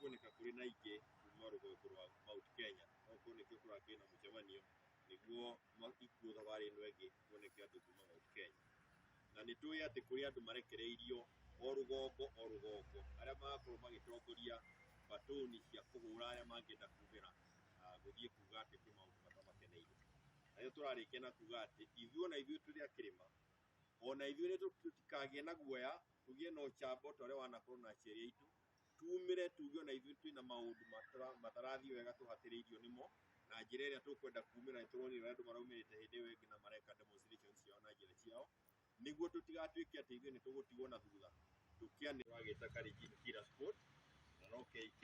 gutikuoneka kuri na ingi kuma rũgongo rwa Mount Kenya okorwo nĩkĩo kũrakĩrĩ na mũcemanio nĩguo ikuũ thabarĩ ĩno ĩngĩ kuoneke andũ kuma Mount Kenya. Na nĩ tũĩ atĩ kũrĩ andũ marekereirio o rũgongo arĩa magakorwo magĩtongoria batũni cia kũhũra arĩa mangĩenda kumĩra gũthiĩ kuga atĩ kwĩ maũndũ matamakeneire. Na rĩo tũrarĩkia na kuga atĩ ithuĩ ona ithuĩ tũrĩ akĩrĩma ona ithuĩ tũtikagĩe na guoya, tũgĩe na ũcamba ta ũrĩa wanakorwo na aciari aitũ, tumĩre tuge ona ithuĩ twĩna maũndũ matarathiĩ wega tũhatĩrĩirio nĩmo na njĩra ĩrĩa tũkwenda kumĩra. Nĩ tũronire andũ maraumĩrĩte hĩndĩ ĩyo ĩngĩ na mareka demonstrations ciao na njĩra ciao, nĩguo tũtigatuĩke atĩ ithuĩ nĩ tũgũtigwo na thutha tũkĩanĩrĩra wagĩta Kalenjin Killer Sport na no KK,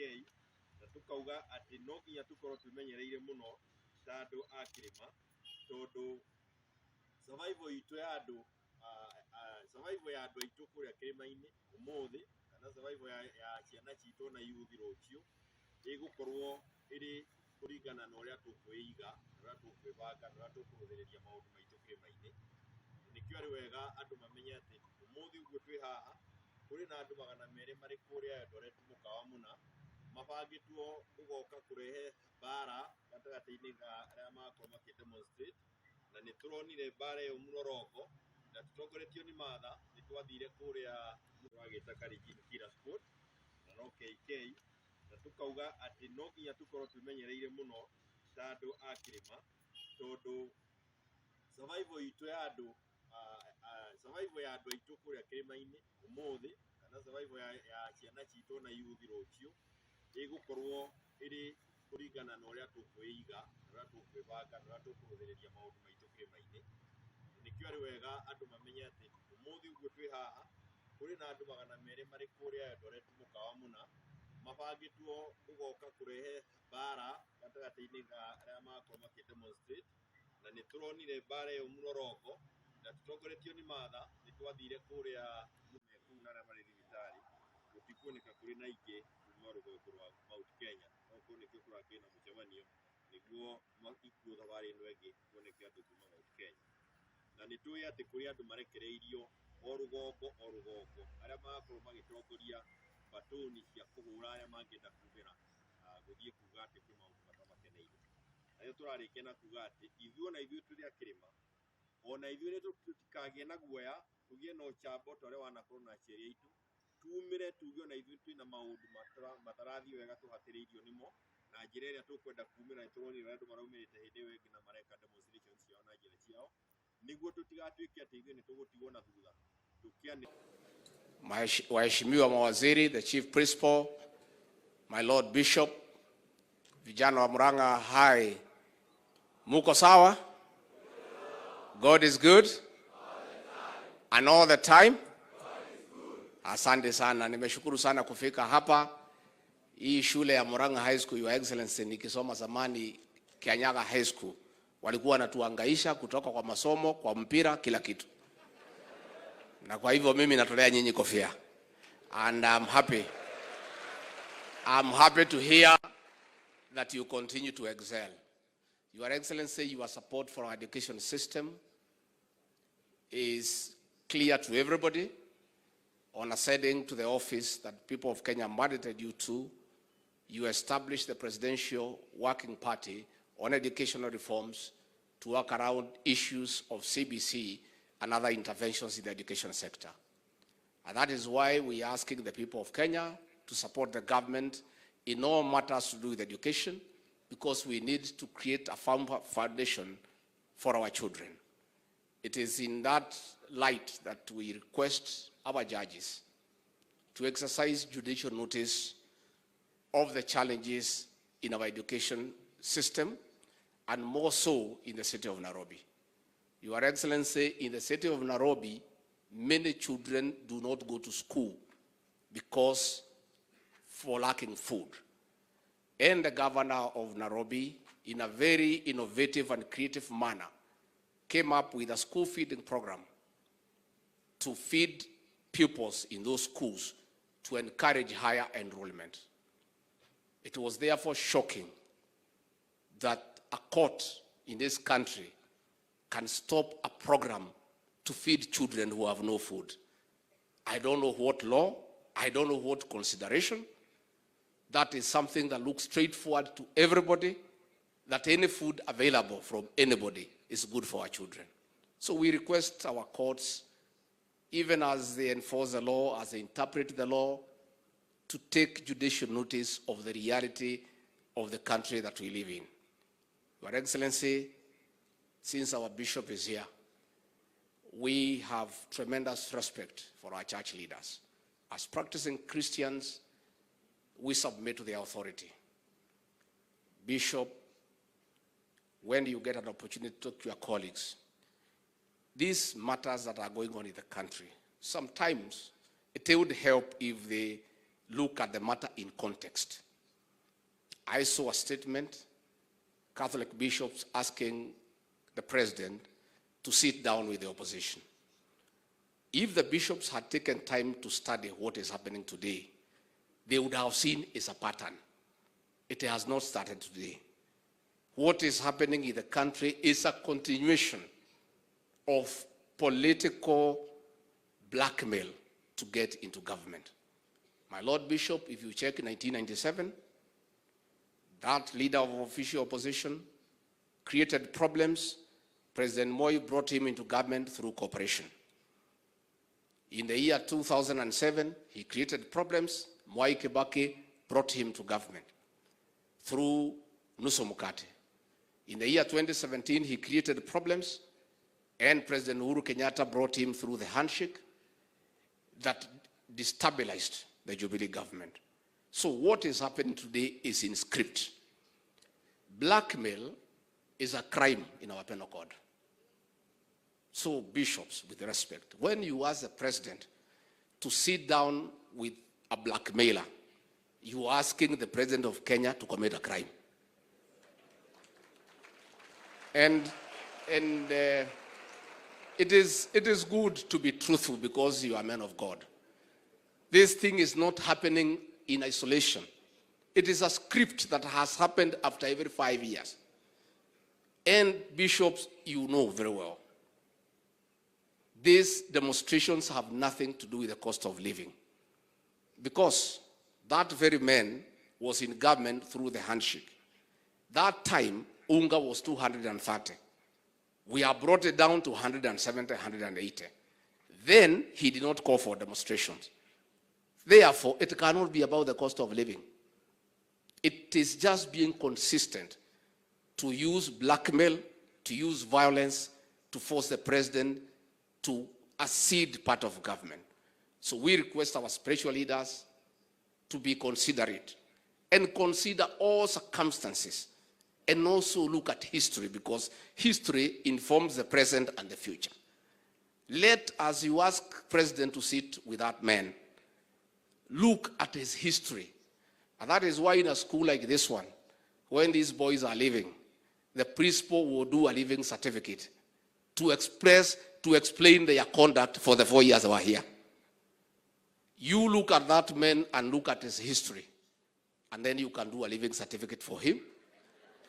na tũkauga atĩ no nginya tũkorwo twĩmenyereire mũno ta andũ a kĩrĩma, tondũ survival itũ ya andũ survival ya andũ aitũ kũrĩa kĩrĩma-inĩ ũmũthĩ kana survival ya ciana citũ na youth rũciũ ĩgũkorwo ĩrĩ kũringana na ũrĩa tũkwĩiga, ũrĩa tũkwĩbanga, ũrĩa tũkũhũthĩrĩria maũndũ maitũ kĩrĩma-inĩ. Nĩkĩo arĩ wega andũ mamenye atĩ ũmũthĩ ũguo twĩ haha kũrĩ na andũ 200 marĩ kũrĩa Eldoret mũkawa mũna mabangĩtwo gũgoka kũrehe mbara gatagatĩ-inĩ ga arĩa magakorwo makĩdemonstrate, na nĩ tũronire mbara ĩyo mũrorongo na tũtongoretio nĩ matha. Nĩ twathire kũrĩa wagĩta Kalenjin Killer Sport na no KK, na tũkauga atĩ no nginya tũkorwo twĩmenyereire mũno ta andũ a kĩrĩma, tondũ survival itũ ya andũ survival ya andũ aitũ kũrĩa kĩrĩma-inĩ ũmũthĩ kana survival ya ciana citũ na youth rũciũ ĩgũkorwo ĩrĩ kũringana na ũrĩa tũkwĩiga, ũrĩa tũkwĩbanga, ũrĩa tũkũhũthĩrĩria maũndũ maitũ kĩrĩma-inĩ. Nĩkĩo arĩ wega andũ mamenye atĩ ũmũthĩ ũguo twĩ haha kũrĩ na andũ 200 marĩ kũrĩa Eldoret mũkawa mũna mabangĩtwo gũgoka kũrehe mbara gatagatĩ-inĩ ga arĩa magakorwo makĩdemonstrate, na nĩ tũronire mbara ĩyo mũrorongo na tũtongoretio nĩ matha. Nĩ twathire kũrĩa kũu na arĩa marĩ thibitarĩ gũtikuoneka kũrĩ na ingĩ kuma rũgongo rwa Mount Kenya okorwo nĩkĩo kũrakĩrĩ na mũcemanio nĩguo ikuũ thabarĩ ĩno ĩngĩ kuoneke andũ kuma Mount Kenya. Na nĩ tũĩ atĩ kũrĩ andũ marekereirio o rũgongo arĩa magakorwo magĩtongoria batũni cia kũhũra arĩa mangĩenda kumĩra gũthiĩ kuga atĩ kwĩ maũndũ matamakeneire. Na rĩo tũrarĩkia na kuga atĩ ithuĩ ona ithuĩ tũrĩ akĩrĩma ona ithuĩ tũtikagĩe na guoya, tũgĩe na ũcamba ta ũrĩa wanakorwo na aciari aitũ, tumĩre tuge ona ithuĩ twĩna maũndũ matarathiĩ wega tũhatĩrĩirio nĩmo na njĩra ĩrĩa tũkwenda kumĩra. Nĩ tũronire andũ maraumĩrĩte hĩndĩ ĩyo ĩngĩ na mareka demonstrations ciao na njĩra ciao, nĩguo tũtigatuĩke atĩ ithuĩ nĩ tũgũtigwo na thutha tũkĩanĩrĩra. Waheshimiwa mawaziri, the chief principal, my lord bishop, vijana wa Murang'a High, muko sawa? God is good and all the time. Asante sana, nimeshukuru sana kufika hapa. Hii shule ya Murang'a High School, Your Excellency, nikisoma zamani Kianyaga High School, walikuwa wanatuhangaisha kutoka kwa masomo, kwa mpira, kila kitu. Na kwa hivyo mimi natolea nyinyi kofia. And I'm happy to hear that you continue to excel. Your Excellency, your support for our education system is clear to everybody. On ascending to the office that people of Kenya mandated you to, you established the Presidential Working Party on educational reforms to work around issues of CBC and other interventions in the education sector. And that is why we are asking the people of Kenya to support the government in all matters to do with education, because we need to create a firm foundation for our children. It is in that light that we request our judges to exercise judicial notice of the challenges in our education system, and more so in the city of Nairobi. Your Excellency, in the city of Nairobi, many children do not go to school because for lacking food. And the governor of Nairobi, in a very innovative and creative manner, came up with a school feeding program to feed pupils in those schools to encourage higher enrollment. It was therefore shocking that a court in this country can stop a program to feed children who have no food. I don't know what law, I don't know what consideration, that is something that looks straightforward to everybody, that any food available from anybody is good for our children. So we request our courts, even as they enforce the law, as they interpret the law, to take judicial notice of the reality of the country that we live in. Your Excellency, since our bishop is here, we have tremendous respect for our church leaders. As practicing Christians, we submit to their authority. Bishop, when you get an opportunity to talk to your colleagues, these matters that are going on in the country, sometimes it would help if they look at the matter in context. I saw a statement, Catholic bishops asking the president to sit down with the opposition. If the bishops had taken time to study what is happening today, they would have seen it's a pattern. It has not started today. What is happening in the country is a continuation of political blackmail to get into government. My Lord Bishop, if you check in 1997, that leader of official opposition created problems. President Moi brought him into government through cooperation. In the year 2007, he created problems. Mwai Kibaki brought him to government through nusu mkate. In the year 2017, he created problems, and President Uhuru Kenyatta brought him through the handshake that destabilized the Jubilee government. So what is happening today is in script. Blackmail is a crime in our penal code. So bishops, with respect, when you ask the president to sit down with a blackmailer, you are asking the president of Kenya to commit a crime. And it is good to be truthful because you are men of God. This thing is not happening in isolation. It is a script that has happened after every 5 years. And bishops, you know very well, these demonstrations have nothing to do with the cost of living. Because that very man was in government through the handshake. That time, unga was 230. We have brought it down to 170, 180. Then he did not call for demonstrations. Therefore, it cannot be about the cost of living. It is just being consistent to use blackmail, to use violence, to force the president to accede part of government. So we request our spiritual leaders to be considerate and consider all circumstances and also look at history, because history informs the present and the future. Let, as you ask president to sit with that man, look at his history. And that is why in a school like this one, when these boys are leaving, the principal will do a leaving certificate to explain their conduct for the 4 years they were here. You look at that man and look at his history, and then you can do a leaving certificate for him.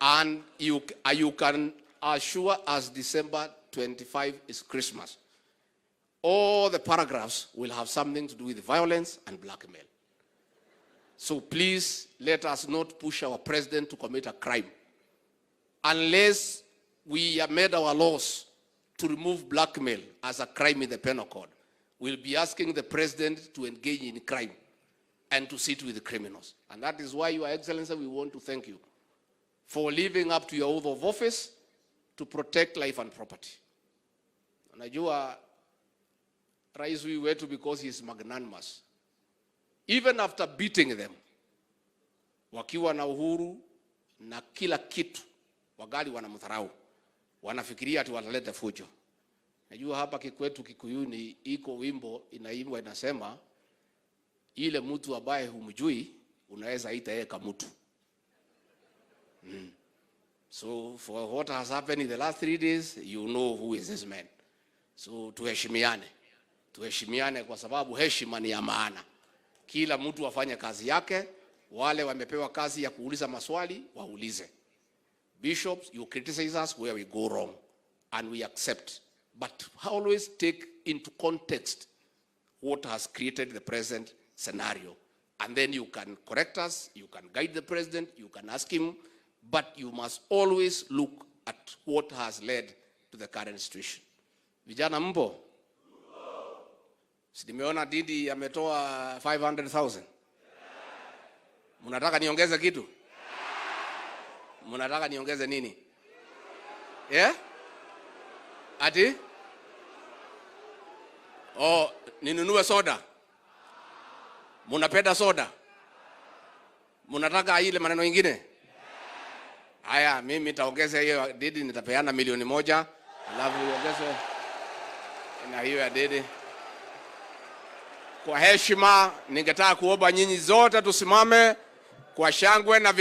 And you can assure as December 25 is Christmas, all the paragraphs will have something to do with violence and blackmail. So please let us not push our president to commit a crime. Unless we have made our laws to remove blackmail as a crime in the penal code, we'll be asking the president to engage in crime and to sit with the criminals. And that is why, Your Excellency, we want to thank you for living up to your oath of office to protect life and property. Najua rais huyu wetu, because he is magnanimous, even after beating them, wakiwa na uhuru na kila kitu, wagali wanamdharau, wanafikiria ati wataleta fujo. Najua hapa kikwetu Kikuyuni iko wimbo inaimbwa inasema, ile mtu ambaye humjui unaweza ita yeye kamutu. So for what has happened in the last 3 days, you know who is this man. So tuheshimiane kwa sababu heshima ni ya maana. Kila mtu afanye kazi yake. Wale wamepewa kazi ya kuuliza maswali waulize. Bishops, you criticize us where we go wrong, and we accept, but always take into context what has created the present scenario And then you can correct us, you can guide the president, you can ask him, but you must always look at what has led to the current situation. Vijana mpo? Si nimeona Didi ametoa 500,000. Munataka niongeze kitu? Munataka niongeze nini? Yeah? Ati? Oh, ninunue soda. Munapenda soda? Munataka ile maneno mengine? Haya, mimi nitaongeza hiyo Didi, nitapeana 1,000,000, alafu ongeze na hiyo ya Didi. Kwa heshima ningetaka kuomba nyinyi zote tusimame kwa shangwe na